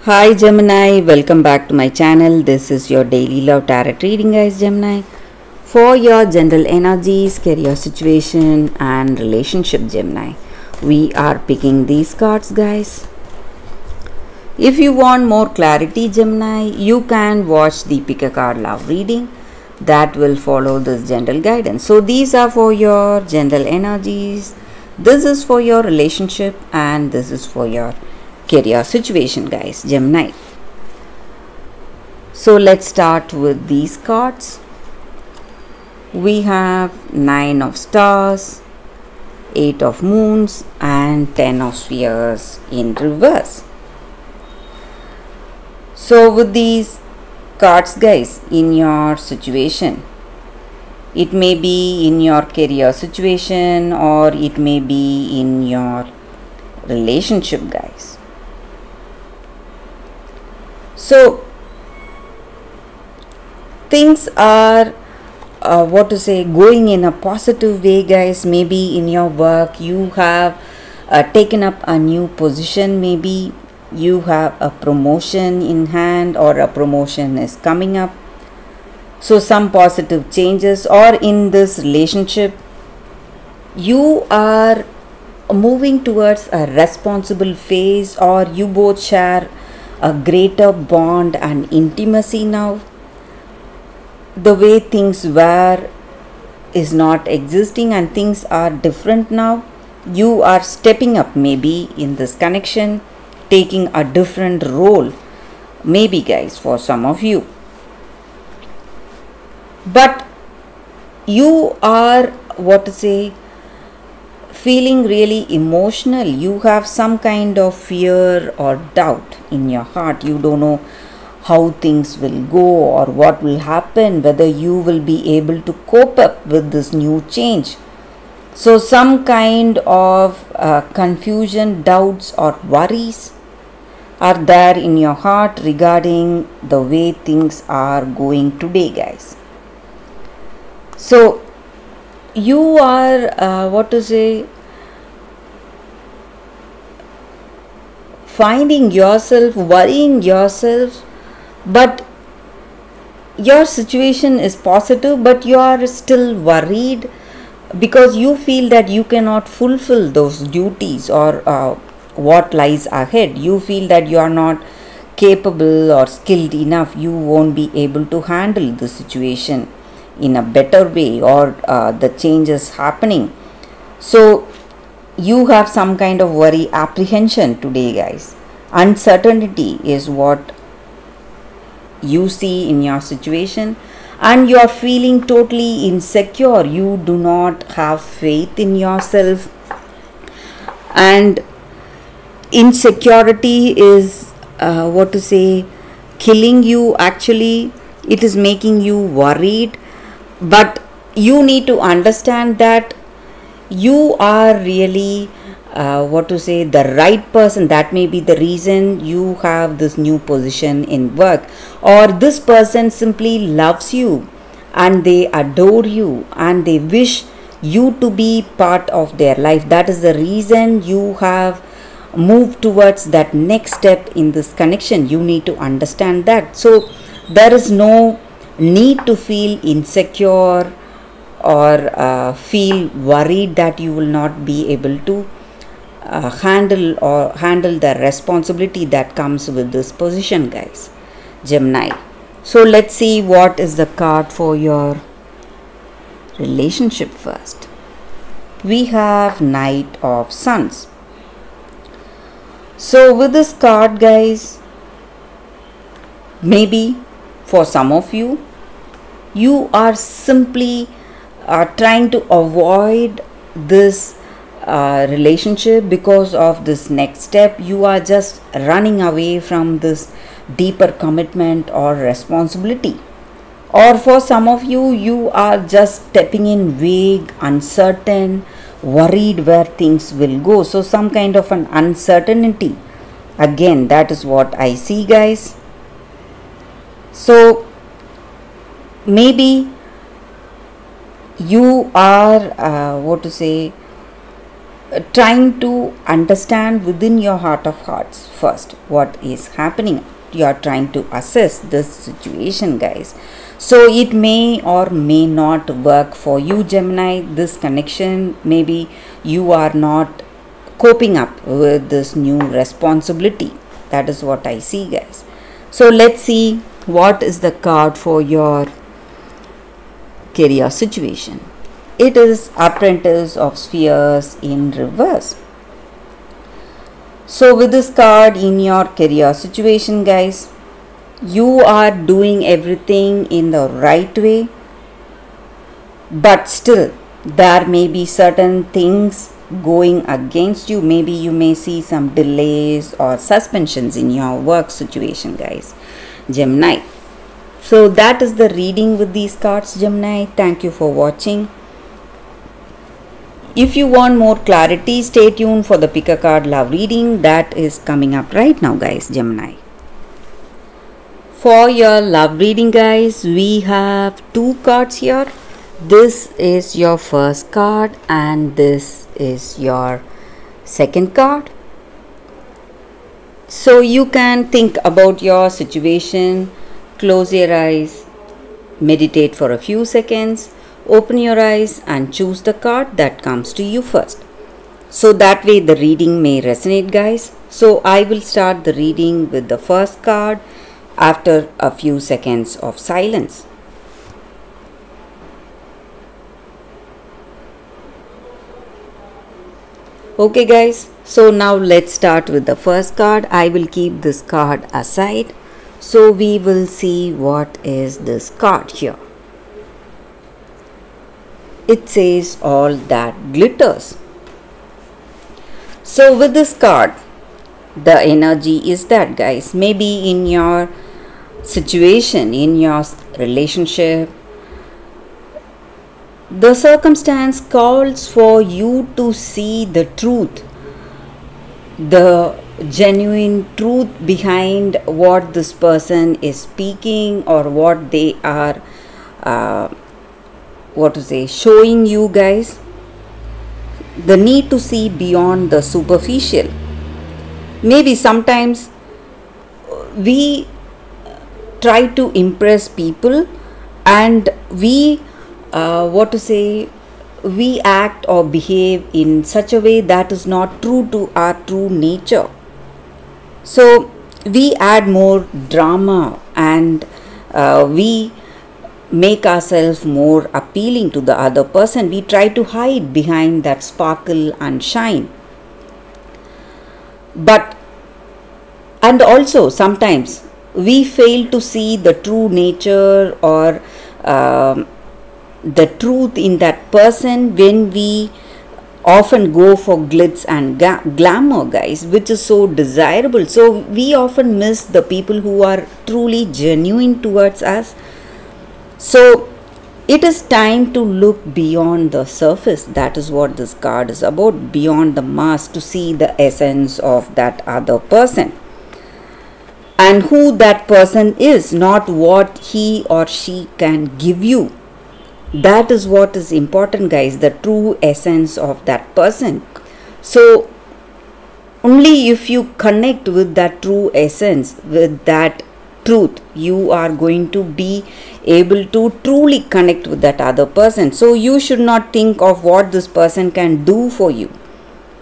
Hi Gemini, welcome back to my channel. This is your daily love tarot reading, guys. Gemini, for your general energies, career situation and relationship. Gemini, we are picking these cards, guys. If you want more clarity, Gemini, you can watch the pick a card love reading that will follow this general guidance. So these are for your general energies, this is for your relationship, and this is for your career situation, guys. Gemini, so let's start with these cards. We have 9 of stars, 8 of moons, and 10 of spheres in reverse. So with these cards, guys, in your situation, it may be in your career situation or it may be in your relationship, guys. So things are going in a positive way, guys. Maybe in your work you have taken up a new position, maybe you have a promotion in hand or a promotion is coming up. So some positive changes, or in this relationship you are moving towards a responsible phase, or you both share a greater bond and intimacy now. The way things were is not existing and things are different now. You are stepping up maybe in this connection, taking a different role, maybe, guys, for some of you. But you are feeling really emotional. You have some kind of fear or doubt in your heart. You don't know how things will go or what will happen, whether you will be able to cope up with this new change. So some kind of confusion, doubts or worries are there in your heart regarding the way things are going today, guys. So you are finding yourself, worrying yourself, but your situation is positive, but you are still worried because you feel that you cannot fulfill those duties or what lies ahead. You feel that you are not capable or skilled enough. You won't be able to handle the situation in a better way, or the changes happening. So you have some kind of worry, apprehension today, guys. Uncertainty is what you see in your situation, and you are feeling totally insecure. You do not have faith in yourself, and insecurity is killing you. Actually, it is making you worried, but you need to understand that you are really the right person. That may be the reason you have this new position in work, or this person simply loves you and they adore you and they wish you to be part of their life. That is the reason you have moved towards that next step in this connection. You need to understand that. So there is no need to feel insecure or feel worried that you will not be able to handle the responsibility that comes with this position, guys. Gemini, so let's see what is the card for your relationship first. We have Knight of Sons. So with this card, guys, maybe for some of you, you are simply trying to avoid this relationship because of this next step. You are just running away from this deeper commitment or responsibility. Or for some of you, you are just stepping in vague, uncertain, worried where things will go. So some kind of an uncertainty. Again, that is what I see, guys. So maybe you are trying to understand within your heart of hearts first what is happening. You are trying to assess this situation, guys. So it may or may not work for you, Gemini. This connection, maybe you are not coping up with this new responsibility. That is what I see, guys. So let's see what is the card for your career situation. It is Apprentice of Spheres in reverse. So with this card in your career situation, guys, you are doing everything in the right way, but still there may be certain things going against you. Maybe you may see some delays or suspensions in your work situation, guys, Gemini. So that is the reading with these cards, Gemini. Thank you for watching. If you want more clarity, stay tuned for the pick a card love reading that is coming up right now, guys, Gemini. For your love reading, guys, we have two cards here. This is your first card and this is your second card. So you can think about your situation, close your eyes, meditate for a few seconds, open your eyes and choose the card that comes to you first. So that way the reading may resonate, guys. So I will start the reading with the first card after a few seconds of silence. Okay, guys, so now let's start with the first card. I will keep this card aside. So we will see what is this card here. It says all that glitters. So with this card, the energy is that, guys, maybe in your situation, in your relationship, the circumstance calls for you to see the truth, the genuine truth behind what this person is speaking or what they are showing you, guys. The need to see beyond the superficial. Maybe sometimes we try to impress people and we we act or behave in such a way that is not true to our true nature. So we add more drama and we make ourselves more appealing to the other person. We try to hide behind that sparkle and shine. And also sometimes we fail to see the true nature or the truth in that person when we often go for glitz and glamour, guys, which is so desirable. So we often miss the people who are truly genuine towards us. So it is time to look beyond the surface. That is what this card is about, beyond the mask, to see the essence of that other person and who that person is, not what he or she can give you. That is what is important, guys, the true essence of that person. So only if you connect with that true essence, with that truth, you are going to be able to truly connect with that other person. So you should not think of what this person can do for you.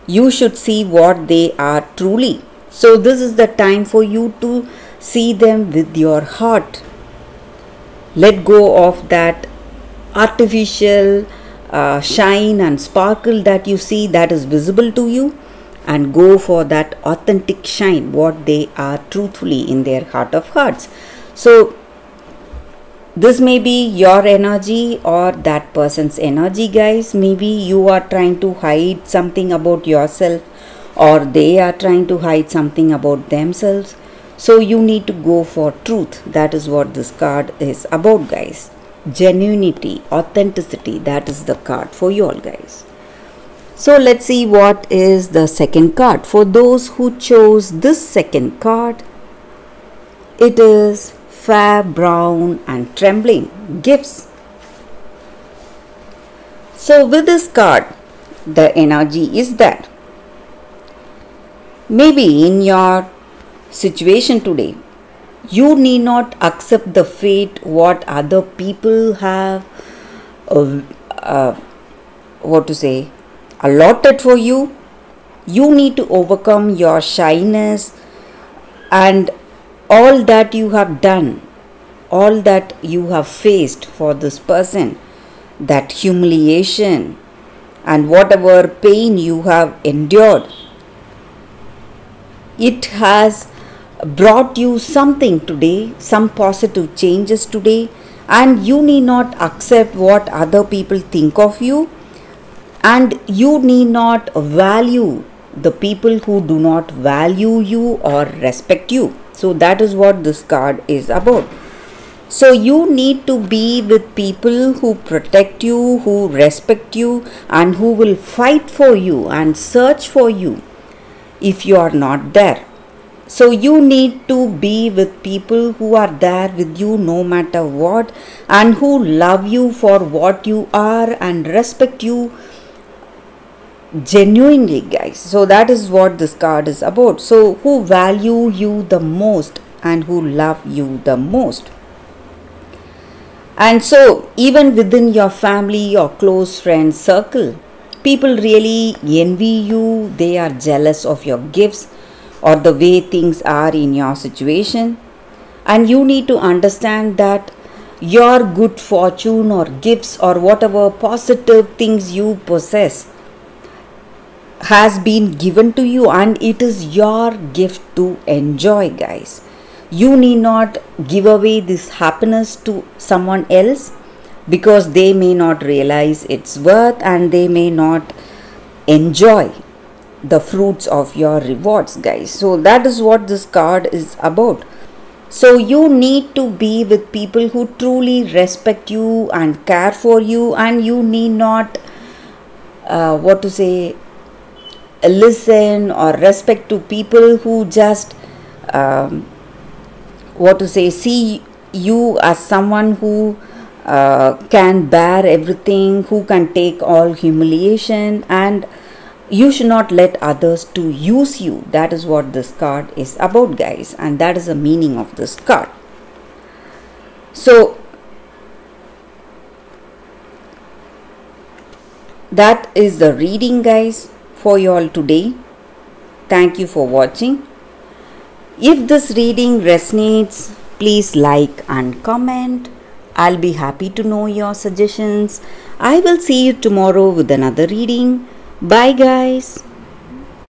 You should see what they are truly. So this is the time for you to see them with your heart. Let go of that artificial shine and sparkle that you see that is visible to you, and go for that authentic shine, what they are truthfully in their heart of hearts. So this may be your energy or that person's energy, guys. Maybe you are trying to hide something about yourself or they are trying to hide something about themselves. So you need to go for truth. That is what this card is about, guys. Genuinity, authenticity, that is the card for you all, guys. So let's see what is the second card. For those who chose this second card, it is Fair, Brown and Trembling, Gifts. So with this card, the energy is there. Maybe in your situation today, you need not accept the fate what other people have uh, uh, allotted for you. You need to overcome your shyness and all that you have done, all that you have faced for this person, that humiliation and whatever pain you have endured. It has brought you something today, some positive changes today, and you need not accept what other people think of you, and you need not value the people who do not value you or respect you. So that is what this card is about. So you need to be with people who protect you, who respect you, and who will fight for you and search for you if you are not there. So you need to be with people who are there with you no matter what, and who love you for what you are and respect you genuinely, guys. So that is what this card is about. So who value you the most and who love you the most. And so even within your family or close friend circle, people really envy you. They are jealous of your gifts or the way things are in your situation. And you need to understand that your good fortune or gifts or whatever positive things you possess has been given to you, and it is your gift to enjoy, guys. You need not give away this happiness to someone else, because they may not realize its worth and they may not enjoy the fruits of your rewards, guys. So that is what this card is about. So you need to be with people who truly respect you and care for you, and you need not listen or respect to people who just see you as someone who can bear everything, who can take all humiliation, and you should not let others to use you. That is what this card is about, guys, and that is the meaning of this card. So that is the reading, guys, for you all today. Thank you for watching. If this reading resonates, please like and comment. I'll be happy to know your suggestions. I will see you tomorrow with another reading. Bye, guys.